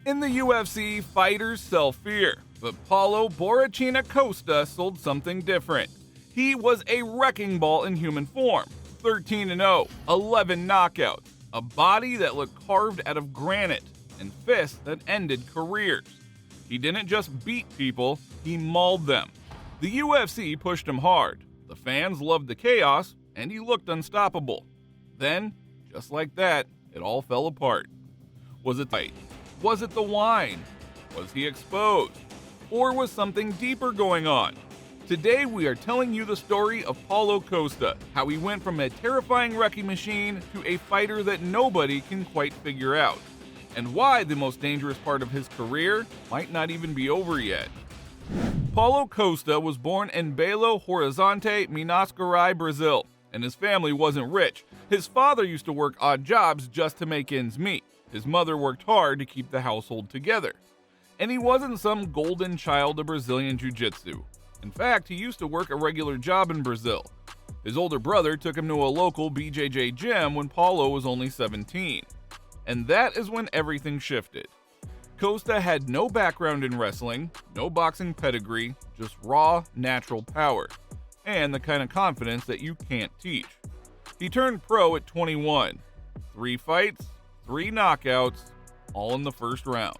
In the UFC, fighters sell fear, but Paulo Borrachinha Costa sold something different. He was a wrecking ball in human form, 13-0, 11 knockouts, a body that looked carved out of granite, and fists that ended careers. He didn't just beat people, he mauled them. The UFC pushed him hard, the fans loved the chaos, and he looked unstoppable. Then, just like that, it all fell apart. Was it the fight? Was it the wine? Was he exposed? Or was something deeper going on? Today we are telling you the story of Paulo Costa, how he went from a terrifying wrecking machine to a fighter that nobody can quite figure out, and why the most dangerous part of his career might not even be over yet. Paulo Costa was born in Belo Horizonte, Minas Gerais, Brazil, and his family wasn't rich. His father used to work odd jobs just to make ends meet. His mother worked hard to keep the household together. And he wasn't some golden child of Brazilian jiu-jitsu. In fact, he used to work a regular job in Brazil. His older brother took him to a local BJJ gym when Paulo was only 17. And that is when everything shifted. Costa had no background in wrestling, no boxing pedigree, just raw, natural power, and the kind of confidence that you can't teach. He turned pro at 21. 3 fights, 3 knockouts, all in the first round.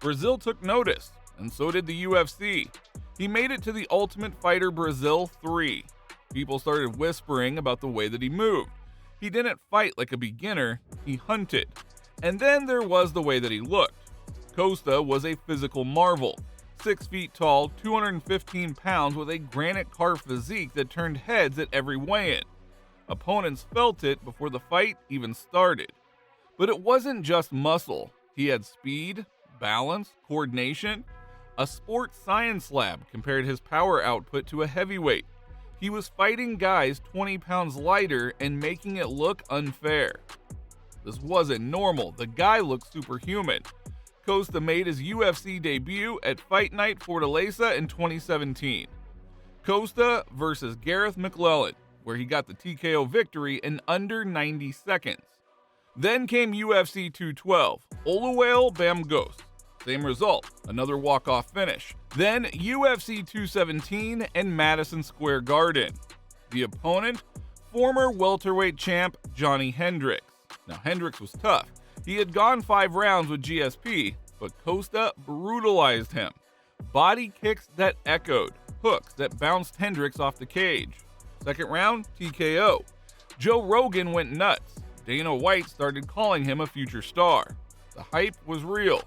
Brazil took notice, and so did the UFC. He made it to the Ultimate Fighter Brazil 3. People started whispering about the way that he moved. He didn't fight like a beginner, he hunted. And then there was the way that he looked. Costa was a physical marvel. 6 feet tall, 215 pounds with a granite-carved physique that turned heads at every weigh-in. Opponents felt it before the fight even started. But it wasn't just muscle. He had speed, balance, coordination. A sports science lab compared his power output to a heavyweight. He was fighting guys 20 pounds lighter and making it look unfair. This wasn't normal. The guy looked superhuman. Costa made his UFC debut at Fight Night Fortaleza in 2017. Costa versus Gareth McClellan, where he got the TKO victory in under 90 seconds. Then came UFC 212, Oluwale Bamgos. Same result, another walk-off finish. Then UFC 217 in Madison Square Garden. The opponent, former welterweight champ Johnny Hendricks. Now Hendricks was tough. He had gone 5 rounds with GSP, but Costa brutalized him. Body kicks that echoed, hooks that bounced Hendricks off the cage. Second round, TKO. Joe Rogan went nuts. Dana White started calling him a future star. The hype was real,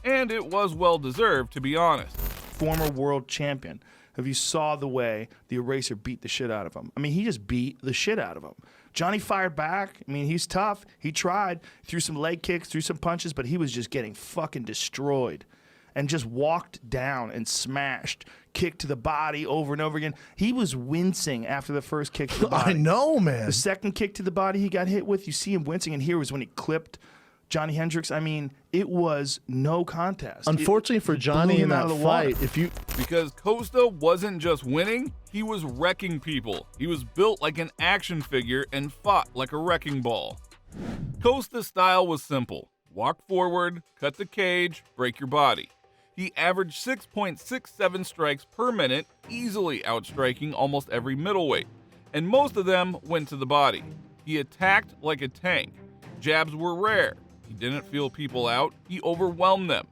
and it was well-deserved, to be honest. Former world champion. If you saw the way the Eraser beat the shit out of him. I mean, he just beat the shit out of him. Johnny fired back. I mean, he's tough. He tried, threw some leg kicks, threw some punches, but he was just getting fucking destroyed and just walked down and smashed, kicked to the body over and over again. He was wincing after the first kick to the body. I know, man. The second kick to the body he got hit with, you see him wincing, and here was when he clipped Johnny Hendricks. I mean, it was no contest. Unfortunately for Johnny in that fight, because Costa wasn't just winning, he was wrecking people. He was built like an action figure and fought like a wrecking ball. Costa's style was simple. Walk forward, cut the cage, break your body. He averaged 6.67 strikes per minute, easily outstriking almost every middleweight, and most of them went to the body. He attacked like a tank. Jabs were rare. He didn't feel people out, he overwhelmed them.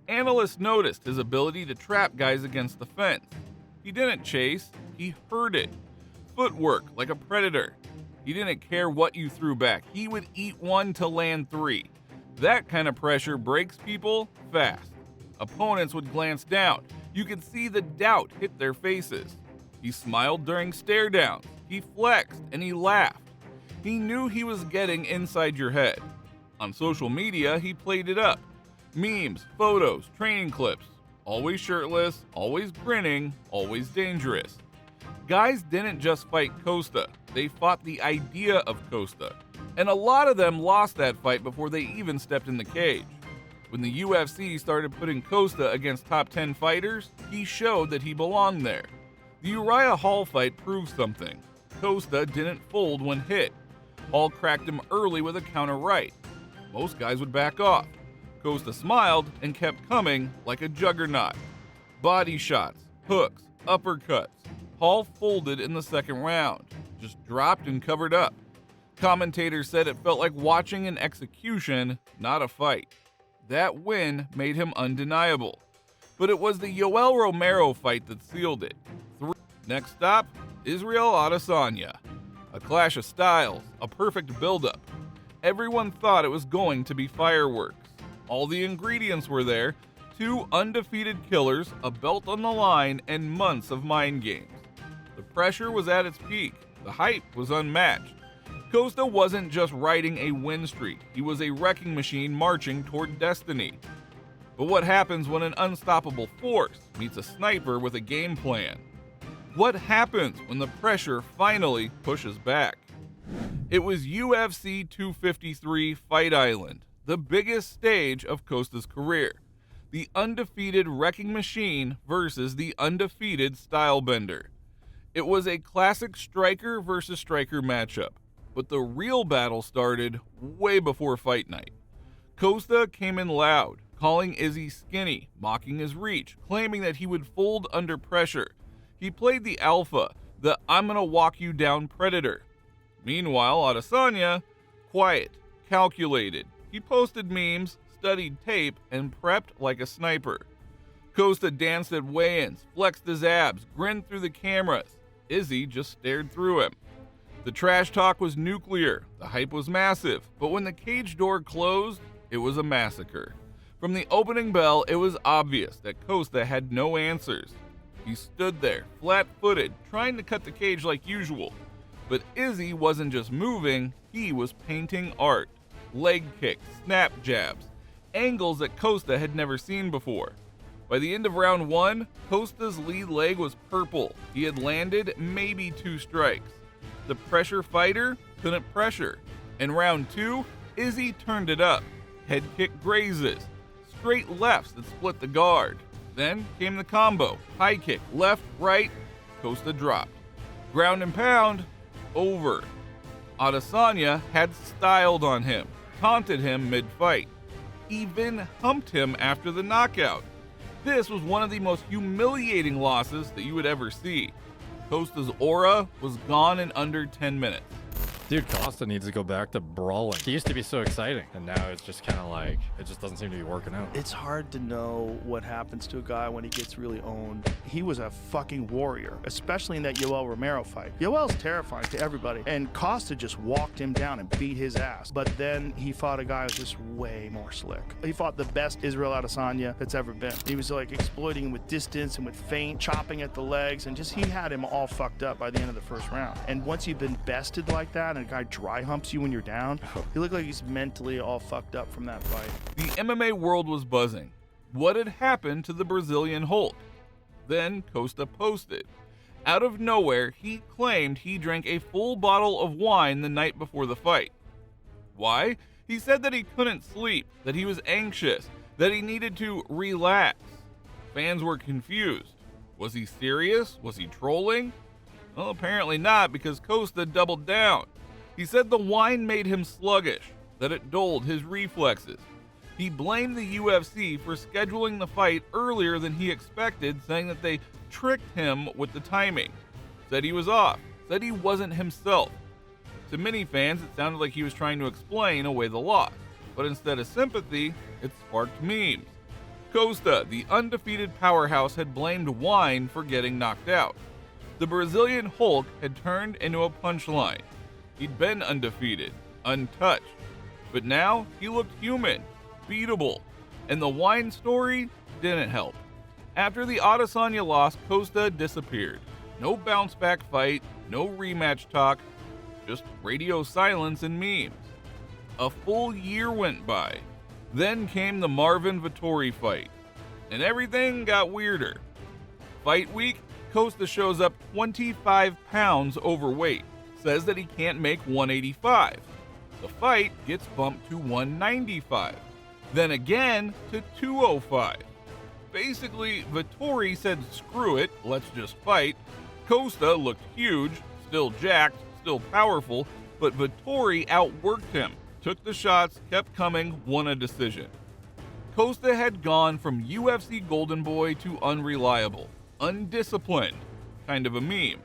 Analysts noticed his ability to trap guys against the fence. He didn't chase, he herded. Footwork like a predator. He didn't care what you threw back, he would eat one to land 3. That kind of pressure breaks people fast. Opponents would glance down. You could see the doubt hit their faces. He smiled during stare downs. He flexed and he laughed. He knew he was getting inside your head. On social media, he played it up. Memes, photos, training clips. Always shirtless, always grinning, always dangerous. Guys didn't just fight Costa. They fought the idea of Costa. And a lot of them lost that fight before they even stepped in the cage. When the UFC started putting Costa against top 10 fighters, he showed that he belonged there. The Uriah Hall fight proved something. Costa didn't fold when hit. Hall cracked him early with a counter right. Most guys would back off. Costa smiled and kept coming like a juggernaut. Body shots, hooks, uppercuts. Hall folded in the second round, just dropped and covered up. Commentators said it felt like watching an execution, not a fight. That win made him undeniable. But it was the Yoel Romero fight that sealed it. Next stop, Israel Adesanya. A clash of styles, a perfect buildup. Everyone thought it was going to be fireworks. All the ingredients were there, 2 undefeated killers, a belt on the line, and months of mind games. The pressure was at its peak. The hype was unmatched. Costa wasn't just riding a win streak, he was a wrecking machine marching toward destiny. But what happens when an unstoppable force meets a sniper with a game plan? What happens when the pressure finally pushes back? It was UFC 253 Fight Island, the biggest stage of Costa's career. The undefeated wrecking machine versus the undefeated stylebender. It was a classic striker versus striker matchup, but the real battle started way before fight night. Costa came in loud, calling Izzy skinny, mocking his reach, claiming that he would fold under pressure. He played the alpha, the I'm gonna walk you down predator. Meanwhile, Adesanya, quiet, calculated. He posted memes, studied tape, and prepped like a sniper. Costa danced at weigh-ins, flexed his abs, grinned through the cameras. Izzy just stared through him. The trash talk was nuclear, the hype was massive, but when the cage door closed, it was a massacre. From the opening bell, it was obvious that Costa had no answers. He stood there, flat-footed, trying to cut the cage like usual. But Izzy wasn't just moving, he was painting art. Leg kicks, snap jabs, angles that Costa had never seen before. By the end of round 1, Costa's lead leg was purple. He had landed maybe 2 strikes. The pressure fighter couldn't pressure. In round 2, Izzy turned it up. Head kick grazes, straight lefts that split the guard. Then came the combo, high kick, left, right, Costa dropped. Ground and pound, over. Adesanya had styled on him, taunted him mid-fight, even humped him after the knockout. This was one of the most humiliating losses that you would ever see. Costa's aura was gone in under 10 minutes. Dude, Costa needs to go back to brawling. He used to be so exciting, and now it's just kind of like, it just doesn't seem to be working out. It's hard to know what happens to a guy when he gets really owned. He was a fucking warrior, especially in that Yoel Romero fight. Yoel's terrifying to everybody, and Costa just walked him down and beat his ass. But then he fought a guy who's just way more slick. He fought the best Israel Adesanya that's ever been. He was like exploiting him with distance and with feint, chopping at the legs, and just he had him all fucked up by the end of the first round. And once you've been bested like that, and a guy dry humps you when you're down, he looked like he's mentally all fucked up from that fight. The MMA world was buzzing. What had happened to the Brazilian Hulk? Then Costa posted. Out of nowhere, he claimed he drank a full bottle of wine the night before the fight. Why? He said that he couldn't sleep, that he was anxious, that he needed to relax. Fans were confused. Was he serious? Was he trolling? Well, apparently not, because Costa doubled down. He said the wine made him sluggish, that it dulled his reflexes. He blamed the UFC for scheduling the fight earlier than he expected, saying that they tricked him with the timing. Said he was off, said he wasn't himself. To many fans, it sounded like he was trying to explain away the loss, but instead of sympathy, it sparked memes. Costa, the undefeated powerhouse, had blamed wine for getting knocked out. The Brazilian Hulk had turned into a punchline. He'd been undefeated, untouched, but now he looked human, beatable, and the wine story didn't help. After the Adesanya loss, Costa disappeared. No bounce back fight, no rematch talk, just radio silence and memes. A full year went by. Then came the Marvin Vettori fight, and everything got weirder. Fight week, Costa shows up 25 pounds overweight, says that he can't make 185. The fight gets bumped to 195, then again to 205. Basically, Vettori said screw it, let's just fight. Costa looked huge, still jacked, still powerful, but Vettori outworked him, took the shots, kept coming, won a decision. Costa had gone from UFC golden boy to unreliable, undisciplined, kind of a meme.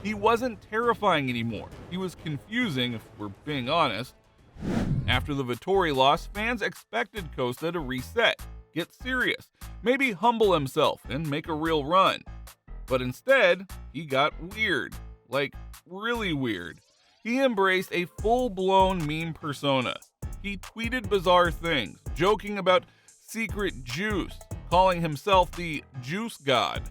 He wasn't terrifying anymore. He was confusing, if we're being honest. After the Vettori loss, fans expected Costa to reset, get serious, maybe humble himself and make a real run. But instead, he got weird. Like, really weird. He embraced a full-blown meme persona. He tweeted bizarre things, joking about secret juice, calling himself the Juice God.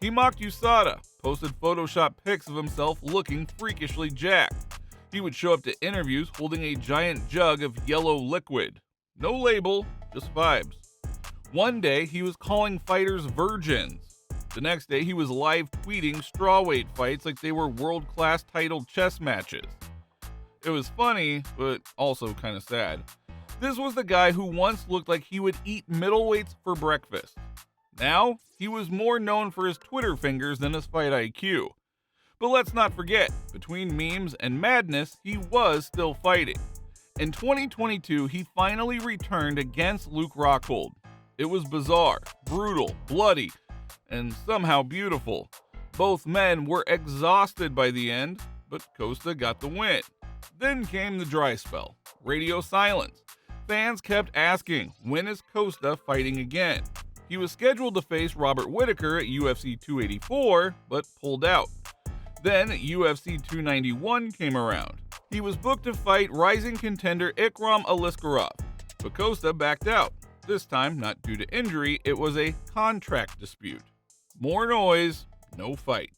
He mocked USADA, posted Photoshop pics of himself looking freakishly jacked. He would show up to interviews holding a giant jug of yellow liquid. No label, just vibes. One day, he was calling fighters virgins. The next day, he was live tweeting strawweight fights like they were world-class titled chess matches. It was funny, but also kind of sad. This was the guy who once looked like he would eat middleweights for breakfast. Now, he was more known for his Twitter fingers than his fight IQ. But let's not forget, between memes and madness, he was still fighting. In 2022, he finally returned against Luke Rockhold. It was bizarre, brutal, bloody, and somehow beautiful. Both men were exhausted by the end, but Costa got the win. Then came the dry spell, radio silence. Fans kept asking, when is Costa fighting again? He was scheduled to face Robert Whittaker at UFC 284, but pulled out. Then UFC 291 came around. He was booked to fight rising contender Ikram Aliskerov, but Costa backed out. This time, not due to injury, it was a contract dispute. More noise, no fight.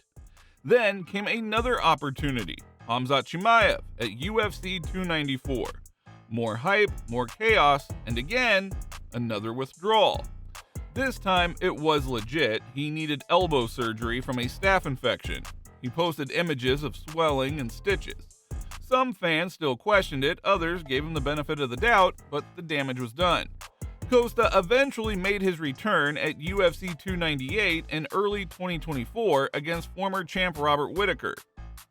Then came another opportunity, Khamzat Chimaev at UFC 294. More hype, more chaos, and again, another withdrawal. This time, it was legit. He needed elbow surgery from a staph infection. He posted images of swelling and stitches. Some fans still questioned it, others gave him the benefit of the doubt, but the damage was done. Costa eventually made his return at UFC 298 in early 2024 against former champ Robert Whittaker.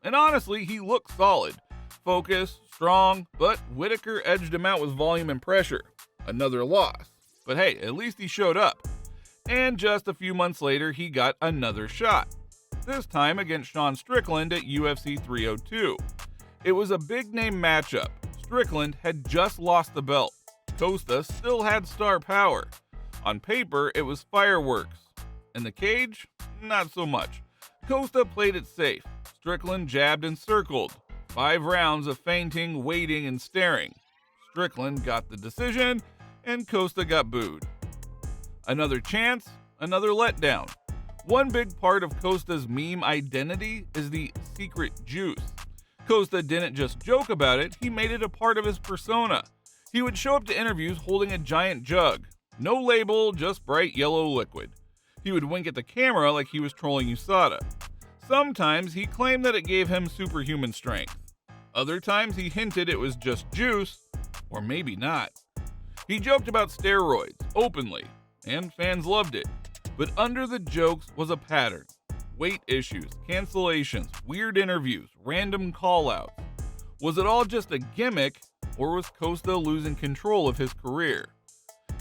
And honestly, he looked solid. Focused, strong, but Whittaker edged him out with volume and pressure. Another loss. But hey, at least he showed up. And just a few months later, he got another shot. This time against Sean Strickland at UFC 302. It was a big-name matchup. Strickland had just lost the belt. Costa still had star power. On paper, it was fireworks. In the cage, not so much. Costa played it safe. Strickland jabbed and circled. 5 rounds of feinting, waiting, and staring. Strickland got the decision, and Costa got booed. Another chance, another letdown. One big part of Costa's meme identity is the secret juice. Costa didn't just joke about it, he made it a part of his persona. He would show up to interviews holding a giant jug. No label, just bright yellow liquid. He would wink at the camera like he was trolling USADA. Sometimes he claimed that it gave him superhuman strength. Other times he hinted it was just juice, or maybe not. He joked about steroids, openly, and fans loved it. But under the jokes was a pattern. Weight issues, cancellations, weird interviews, random call-outs. Was it all just a gimmick, or was Costa losing control of his career?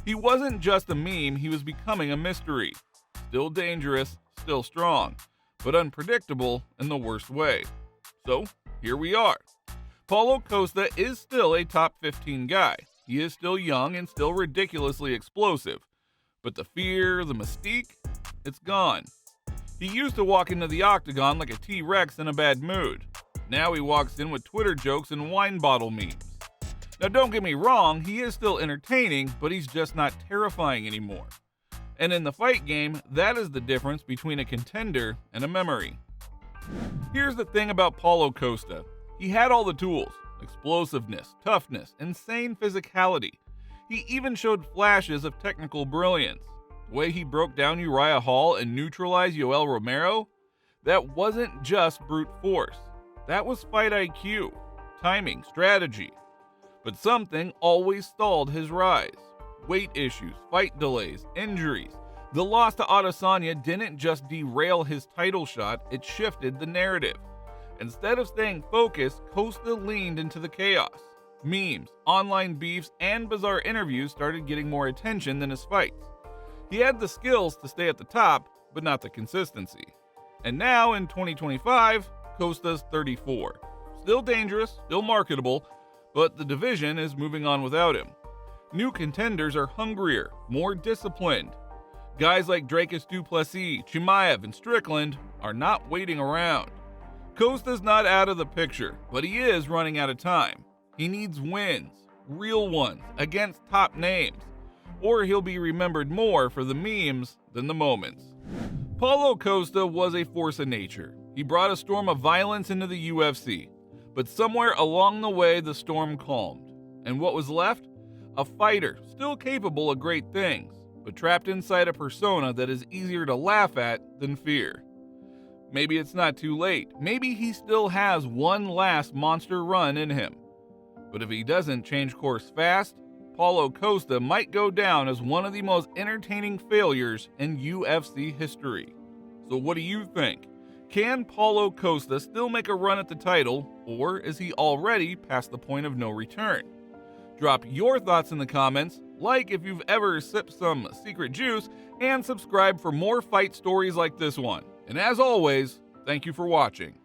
He wasn't just a meme, he was becoming a mystery. Still dangerous, still strong, but unpredictable in the worst way. So, here we are. Paulo Costa is still a top 15 guy. He is still young and still ridiculously explosive. But the fear, the mystique, it's gone. He used to walk into the octagon like a T-Rex in a bad mood. Now he walks in with Twitter jokes and wine bottle memes. Now don't get me wrong, he is still entertaining, but he's just not terrifying anymore. And in the fight game, that is the difference between a contender and a memory. Here's the thing about Paulo Costa. He had all the tools: explosiveness, toughness, insane physicality. He even showed flashes of technical brilliance. The way he broke down Uriah Hall and neutralized Yoel Romero, that wasn't just brute force. That was fight IQ, timing, strategy. But something always stalled his rise. Weight issues, fight delays, injuries. The loss to Adesanya didn't just derail his title shot, it shifted the narrative. Instead of staying focused, Costa leaned into the chaos. Memes, online beefs, and bizarre interviews started getting more attention than his fights. He had the skills to stay at the top, but not the consistency. And now in 2025, Costa's 34. Still dangerous, still marketable, but the division is moving on without him. New contenders are hungrier, more disciplined. Guys like Dracus du Plessis, Chimaev, and Strickland are not waiting around. Costa's not out of the picture, but he is running out of time. He needs wins, real ones, against top names, or he'll be remembered more for the memes than the moments. Paulo Costa was a force of nature. He brought a storm of violence into the UFC, but somewhere along the way the storm calmed. And what was left? A fighter, still capable of great things, but trapped inside a persona that is easier to laugh at than fear. Maybe it's not too late. Maybe he still has one last monster run in him. But if he doesn't change course fast, Paulo Costa might go down as one of the most entertaining failures in UFC history. So what do you think? Can Paulo Costa still make a run at the title, or is he already past the point of no return? Drop your thoughts in the comments, like if you've ever sipped some secret juice, and subscribe for more fight stories like this one. And as always, thank you for watching.